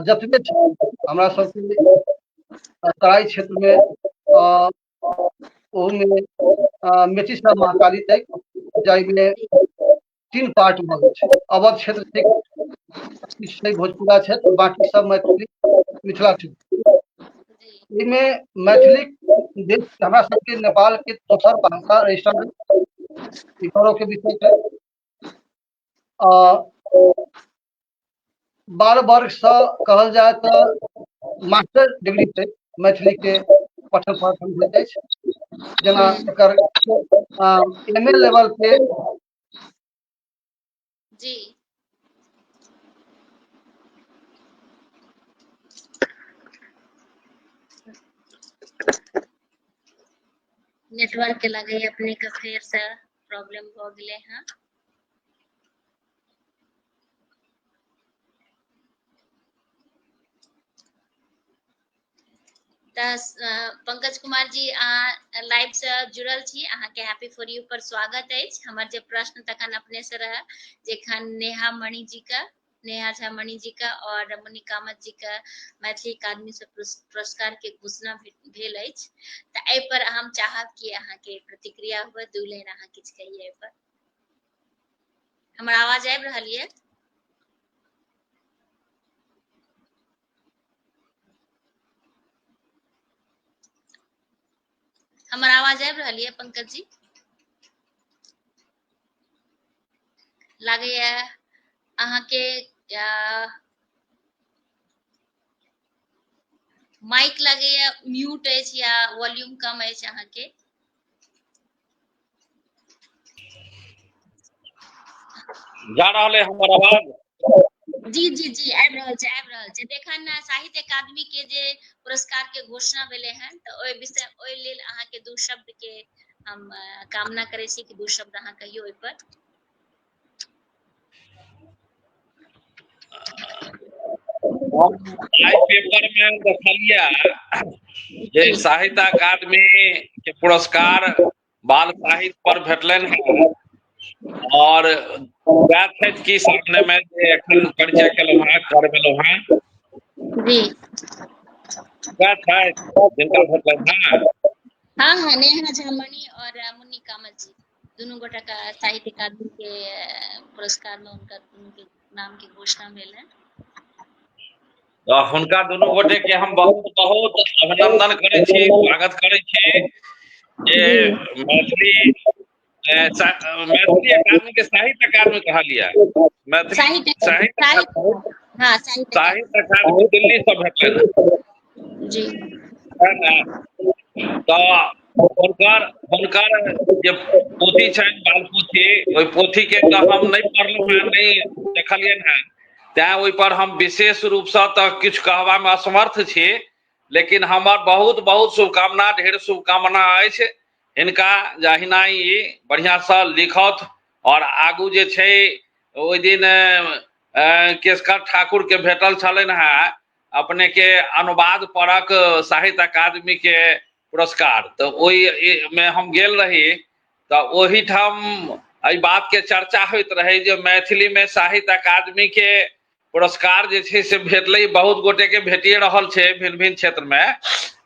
जतबे छै हमरा सबके तराई क्षेत्र में, ओहूमे मेचिसा महाकाली तक, जाहिमे 3 पार्ट भऽ गेल छै। अवध क्षेत्र छै, भोजपुरा क्षेत्र, बाकी सब मैथिली मिथिला क्षेत्र। एहिमे मैथिली देश हमरा सबके नेपाल के दोसर भाषा रजिस्टर के विषय छै। 12 वर्ष से कहल जाए तऽ मास्टर डिग्री छै मैथिली के पठन पाठन होइत अछि। जेना एकर MA लेवल पे जी नेटवर्क के लगे अपने के फेर से प्रॉब्लम भ गेले हैं। पंकज कुमार जी, अहाँ लाइव से जुड़ल छी, अहाँ के हैप्पी फॉर यू पर स्वागत अछि। हमर जे प्रश्न तखन अपने से रहे, जेखन नेहा झा मणि जी का और मुनि कामत जी का मैथिली अकादमी से पुरस्कार के घोषणा भेल अछि, तऽ एहि पर हम चाहब कि अहाँ के प्रतिक्रिया हुए, 2 लाइन अहाँ किछु कहिए एहि पर। हमर आवाज आबि रहल ये? हमर आवाज आबि रहल ये पंकज जी? लागैया अहाँ के माइक लागैया म्यूट अछि या वॉल्यूम कम अछि अहाँ के। जा रहल है हमर आवाज? जी जी जी आबि रहल छै देखन साहित्य अकादमी के जे पुरस्कार के घोषणा भेले हैं तो ओइ विषय ओइ लेल अहाँ के दू शब्द के हम कामना करे छी कि दू शब्द अहाँ कहियो ओइ पर। आई पेपर में देखलिया जे साहित्य अकादमी के पुरस्कार बाल साहित्य पर भेटलनि हैं और वएह छथि कि सामने में जे एखन परिचय केलहुँ हैं करबेलहुँ हैं जी वएह छथि जिनका भेटलनि हैं। हाँ हाँ नेहा झामनी और मुन्नी कामत जी दोनों गोटा का साहित्य अकादमी के पुरस्कार में उनका दोनों के नाम की घोषणा भेल है। हुनका दुनू गोटे के हम बहुत बहुत अभिनंदन करै छी, स्वागत करै छी जे मैथिली अकादमी के साहित्य अकादमी कहलिए मैथिली साहित्य अकादमी दिल्ली से भेटलनि जी तो हुनकर जे पोथी छनि बाल पोथी ओहि पोथी के तो हम नहीं पढ़लहुँ हैं नहीं देखलियनि हैं तैं ओहि पर हम विशेष रूप से तो किछु कहबा में असमर्थ छी, लेकिन हमर बहुत बहुत शुभकामना ढेर शुभकामना अछि हिनका जहिना ई बढ़िया से लिखत और आगू जे छै ओहि दिन केशकर ठाकुर के भेटल छलनि हैं अपने के अनुवाद परक साहित्य अकादमी के पुरस्कार तो ओहि में हम गेल रही तो ओही ठाम एहि बात के चर्चा होइत रहे जे मैथिली में साहित्य अकादमी के पुरस्कार जे छै से भेटलै बहुत गोटे के भेटिए रहल छै भिन्न भिन्न क्षेत्र में,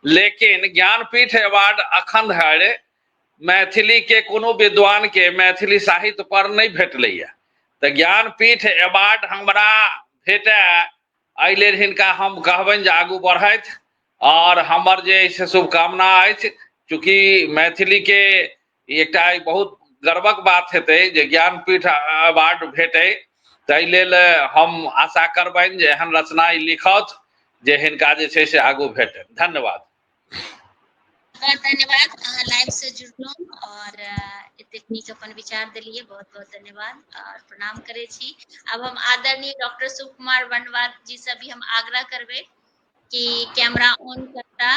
लेकिन ज्ञानपीठ अवार्ड अखन धरि मैथिली के कोनो विद्वान के मैथिली साहित्य पर नहीं भेटलैया तो ज्ञानपीठ अवार्ड हमरा भेटै एहि लेल हिनका हम कहबनि जे आगू बढ़थि और हमर जे से शुभकामना अछि चूँकि मैथिली के एकटा बहुत गर्वक बात हेतै जे ज्ञानपीठ अवार्ड भेटै ताहि लेल हम आशा करबनि जे एहन रचना ई लिखत जे हिनका जे छै से आगू भेटै। धन्यवाद। धन्यवाद अहाँ लाइव से जुड़लहुँ और एतेक नीक अपन विचार देलिए बहुत बहुत धन्यवाद और प्रणाम करे छी। अब हम आदरणीय डॉक्टर शिव कुमार वर्णवाल जी से भी हम आग्रह करबे कि कैमरा ऑन करता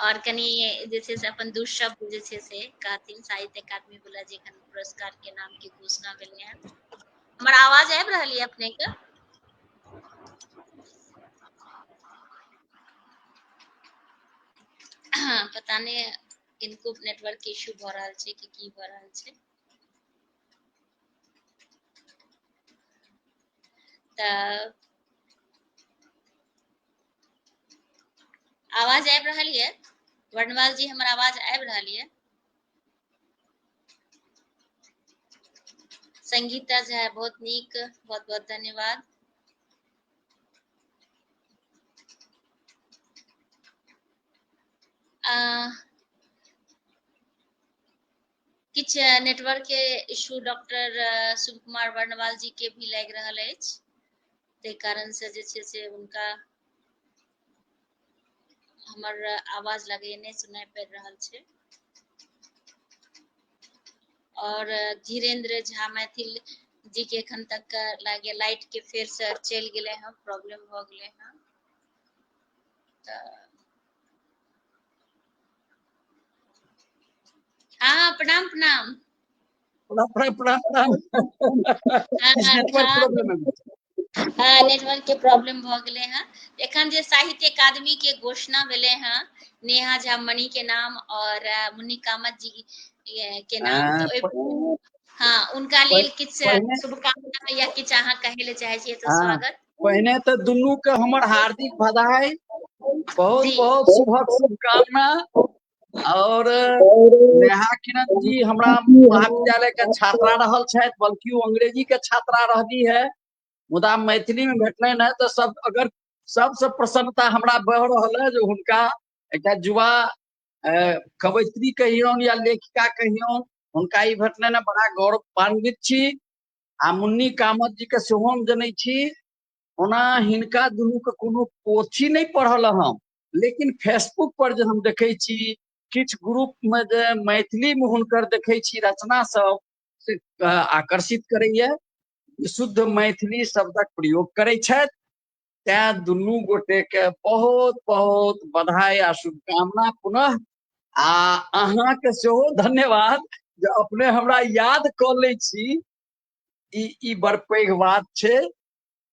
और कनी जे छै से अपन दू शब्द जे छै से कहथिन साहित्य अकादमी वाला जे पुरस्कार के नाम के घोषणा भेलै हैं। हमर आवाज आबि रहल है अपने के? हाँ पता नहीं इनको नेटवर्क इश्यू भ रहल छै कि की भ रहल छै त आवाज आबि रहल है वर्णवाल जी हमर आवाज आबि रहल है? संगीता झा बहुत नीक बहुत बहुत धन्यवाद। किछ नेटवर्क के इशू डॉक्टर शिव कुमार वर्णवाल जी के भी लागि रहल अछि ते कारण से जे छै से उनका हमर आवाज लगे नहीं सुनाई पड़ रहल छै और धीरेन्द्र झा मैथिल जी के एखन तक लागे लाइट के फेर से चल गेले हैं प्रॉब्लम हो गेले हैं हाँ प्रणाम प्रणाम नेटवर्क के प्रॉब्लम भ गेले हैं। एखन जे साहित्य अकादमी के घोषणा भेले हैं नेहा झामनी के नाम और मुन्नी कामत जी के नाम तो हाँ उनका लेल किछ शुभकामना या किछ अहाँ कहे ले चाहे छियै तो स्वागत। पहले तो दुनू के हमर हार्दिक बधाई बहुत बहुत शुभकामना और नेहा किरण जी हमरा महाविद्यालय के छात्रा रहल छथि बल्कि वो अंग्रेजी के छात्रा रहली है मुदा मैथिली में भेटलनि है तो सब अगर सबसे प्रसन्नता हमरा बढ़ रहल है जो हुनका एक युवा कवयित्री कहियौन या लेखिका कहियौन हुनका ई भेटलनि बड़ा गौरवान्वित छी। आ मुन्नी कामत जी के सेहो हम जनै छी ओना हिनका दुनू के कोनो पोथी नहीं पढ़ल हम लेकिन फेसबुक पर जे हम देखे छी किछ ग्रुप में जे मैथिली में हुनकर देखे छी रचना सब से आकर्षित करैया शुद्ध मैथिली शब्दक प्रयोग करै छथि। तैं दुनू गोटे के बहुत बहुत बधाई आ शुभकामना पुनः। आ अहाँके सेहो धन्यवाद जे अपने हमरा याद कऽ लै छी, ई बड़ पैघ बात छै।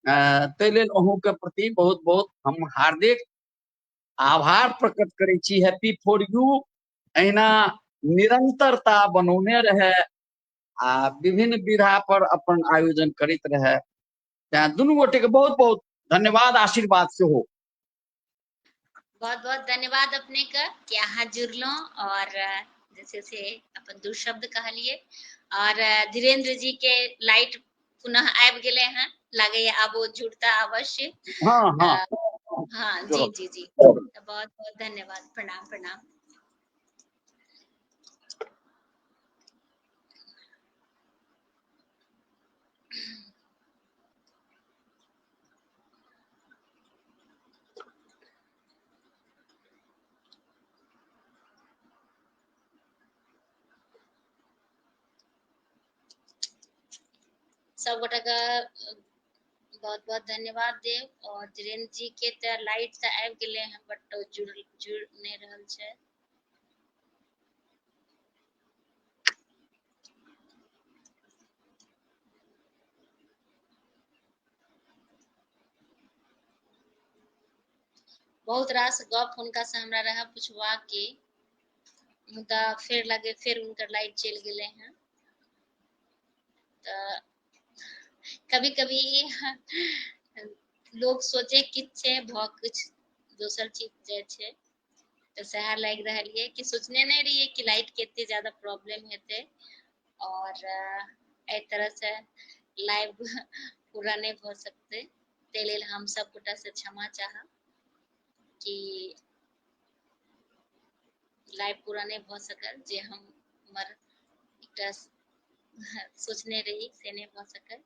ताहि लेल अहूँके प्रति बहुत बहुत हम हार्दिक आभार प्रकट करै छी। हैप्पी फॉर यू, अहिना निरंतरता बनौने रहे आ विभिन्न विधा पर अपन आयोजन करैत रहे। तैं दुनू गोटे के बहुत बहुत धन्यवाद, आशीर्वाद सेहो। बहुत बहुत धन्यवाद अपने का कि अहाँ जुड़लहुँ और जैसे से अपन दू शब्द कहलिए। और धीरेन्द्र जी के लाइट पुनः आबि गेले हैं, लगे आब वो जुड़ता अवश्य। हाँ हाँ हाँ जी जरूर। जी जी, तो बहुत बहुत धन्यवाद, प्रणाम प्रणाम। सब गोटा का बहुत बहुत धन्यवाद देव। और धीरेन्द्र जी के तो लाइट तो आबि गेले हैं, बट जुड़ नहीं रहल छै। बहुत रास गप हुनका से हमरा रहा पुछवा के, मुदा फिर लगे फिर उनकर लाइट चल गेले हैं। तो कभी कभी लोग सोचे किछ छै भ कुछ दोसर चीज जाय छै। तो सह लग रहल है कि सोचने नहीं रहिए कि लाइट के इतनी ज्यादा प्रॉब्लम हेते। और ए तरह से लाइव पूरा नहीं हो सकते। ते लेल हम सब गोटा से क्षमा चाहब कि लाइव पूरा नहीं भ सकल, जे हमर एकटा सोचने रही से नहीं भ सकल।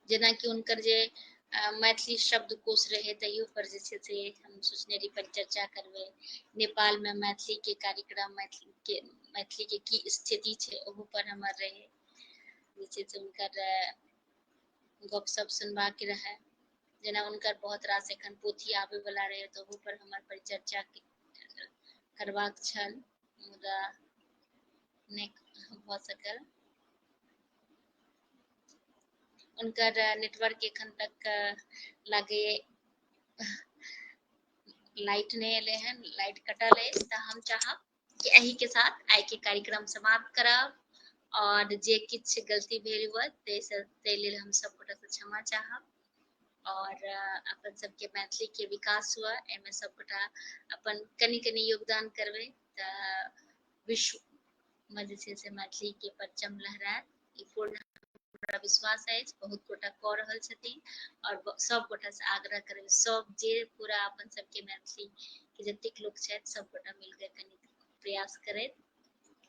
जेना कि उनकर जे मैथिली शब्दकोश रहे तैयो पर जे छै से हम सोचने रही पर चर्चा करबे। नेपाल में मैथिली के कार्यक्रम, मैथिली के की स्थिति छै ओहू पर हमर रहे, जे छै से उनकर गपशप सुनबा के रहे। जेना उनकर बहुत रास एखन पोथी आबे वाला रहे तो ओहू पर हमर परिचर्चा करबाक छल, मुदा नहीं भ सकल। उनकर नेटवर्क एखन तक लगे लाइट नहीं एले हैं, लाइट कटल है। तो हम चाहब कि एही के साथ आई के कार्यक्रम समाप्त करब। और जे किछ गलती भेल हुआ ते लेल हम सब गोटा से क्षमा चाहब। और अपन सबके मैथिली के विकास हुआ, एमे सब गोटा अपन कनी कनी योगदान करबे त विश्व में जे छै से मैथिली के परचम लहरात। ई पूर्ण हमरा विश्वास है, बहुत गोटा कऽ रहल छथिन। और सब गोटा से आग्रह करब सब जे पूरा अपन सबके मैथिली के जतेक लोग छथि सब गोटा मिलकर कनी प्रयास करैत।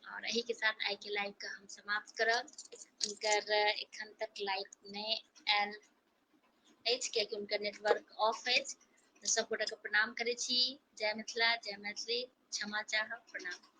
और यही के साथ आई के लाइव का हम समाप्त करब। उनकर एखन तक लाइट नहीं आयल अछि कियाकि उनकर नेटवर्क ऑफ अछि। तो सब गोटा के प्रणाम करे छी। जय मिथिला, जय मैथिली, क्षमा चाहब, प्रणाम।